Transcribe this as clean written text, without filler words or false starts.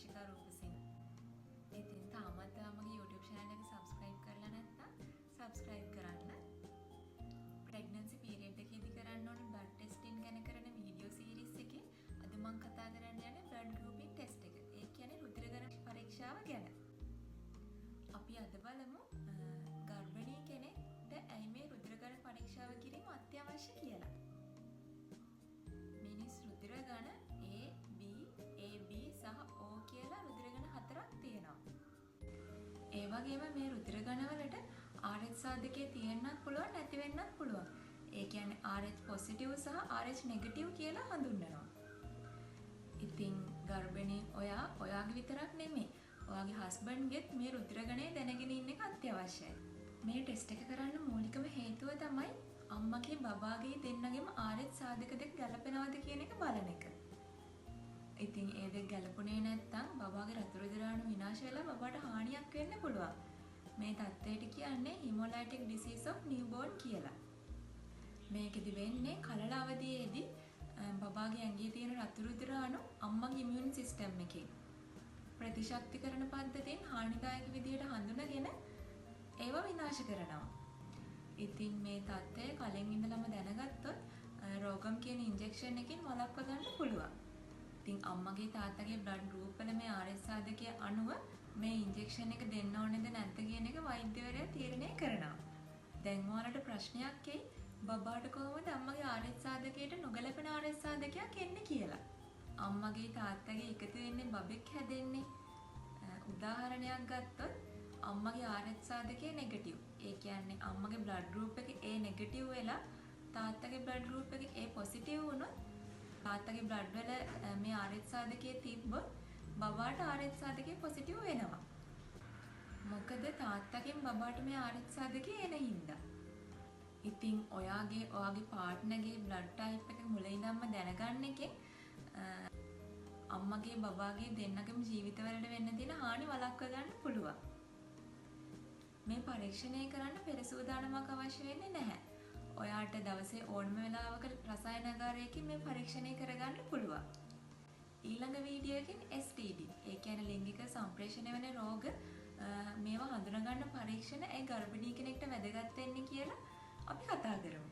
ආශිකා රූපසිංහ. ඉතින් තාමත් මගේ YouTube channel එක subscribe කරලා නැත්නම් subscribe කරන්න. pregnancy period එකේදී කරන්න ඕනේ blood testing ගැන කරන video series එකේ අද මම කතා කරන්න යන්නේ blood grouping test එක. ඒ කියන්නේ රුධිර ගණන පරීක්ෂාව ගැන. අපි අද බලමු ගර්භණී කෙනෙක්ට ඇයි මේ රුධිර ගණන පරීක්ෂාව කිරීම අත්‍යවශ්‍ය කියලා. මිනිස් රුධිර ගණ A, B, AB සහ O කියලා රුධිර ගණ හතරක් තියෙනවා. ඒ වගේම මේ රුධිර ගණ වලට RH සාධකයේ තියෙන්නත් පුළුවන් නැති වෙන්නත් පුළුවන්. ඒ කියන්නේ RH positive සහ RH negative කියලා හඳුන්වනවා. ඉතින් ගර්භණී ඔයාගේ විතරක් නෙමෙයි. ඔයාගේ හස්බන්ඩ්ගෙත් මේ රුධිර ගණය දැනගෙන ඉන්න එක අත්‍යවශ්‍යයි. මේ ටෙස්ට් එක කරන්න මූලිකම හේතුව තමයි අම්මගේ බබාගේ දෙන්නගෙම RH සාධක දෙක ගැලපෙනවද කියන එක බලන එක. ඉතින් ඒ දෙක ගැලපුණේ නැත්නම් බබාගේ රතු රුධිර අණු විනාශ වෙලා බබාට හානියක් වෙන්න පුළුවන්. මේ තත්ත්වයට කියන්නේ hemolytic disease of newborn කියලා. මේකෙදි වෙන්නේ කලල අවධියේදී බබාගේ ඇඟේ තියෙන රතු රුධිර අණු අම්මගේ immune system එකෙන් ප්‍රතිශක්තිකරණ පද්ධතියෙන් හානිදායක විදියට හඳුනගෙන ඒව විනාශ කරනවා. ඉතින් මේ තත්ත්වය කලින් ඉඳලම දැනගත්තොත් රෝගම් කියන ඉන්ජෙක්ෂන් එකකින් වළක්වා ගන්න පුළුවන්. ඉතින් අම්මගේ තාත්තගේ බ්ලඩ් ගෲප් වල මේ RH සාධකයේ අණුව මේ ඉන්ජෙක්ෂන් එක දෙන්න ඕනේද නැද්ද කියන එක වෛද්‍යවරයා තීරණය කරනවා. දැන් ඔයාලට ප්‍රශ්නයක් එයි බබාට කොහොමද අම්මගේ RH සාධකයට නොගැලපෙන RH සාධකයක් එන්නේ කියලා. අම්මගේ තාත්තගේ එකතු වෙන්නේ බබෙක් හැදෙන්නේ. උදාහරණයක් ගත්තොත් අම්මගේ RH සාධකයේ නෙගටිව්. ඒ කියන්නේ අම්මගේ බ්ලඩ් ගෲප් එක A නෙගටිව් වෙලා තාත්තගේ බ්ලඩ් ගෲප් එක A පොසිටිව් වුණොත් තාත්තගේ බ්ලඩ් වල මේ RH සාධකයේ තිබ්බොත් බබාට RH සාධකයේ පොසිටිව් වෙනවා. මොකද තාත්තගෙන් බබාට මේ RH සාධකය එන හින්දා. ඉතින් ඔයාගේ පාර්ට්නර්ගේ බ්ලඩ් ටයිප් එක මුල ඉඳන්ම දැනගන්න එකෙන් අම්මගේ බබාගේ දෙන්නගේම ජීවිතවලට වෙන්න තියෙන හානි වළක්වා ගන්න පුළුවන්. මේ පරීක්ෂණය කරන්න පෙර සූදානමක් අවශ්‍ය වෙන්නේ නැහැ. ඔයාට දවසේ ඕනම වෙලාවක රසායනාගාරයකින් මේ පරීක්ෂණය කරගන්න පුළුවන්. ඊළඟ වීඩියෝ එකෙන් STD, ඒ කියන්නේ ලිංගික සම්ප්‍රේෂණය වෙන රෝග මේවා හඳුනගන්න පරීක්ෂණ ඒ ගර්භණී කෙනෙක්ට වැදගත් වෙන්නේ කියලා අපි කතා කරමු.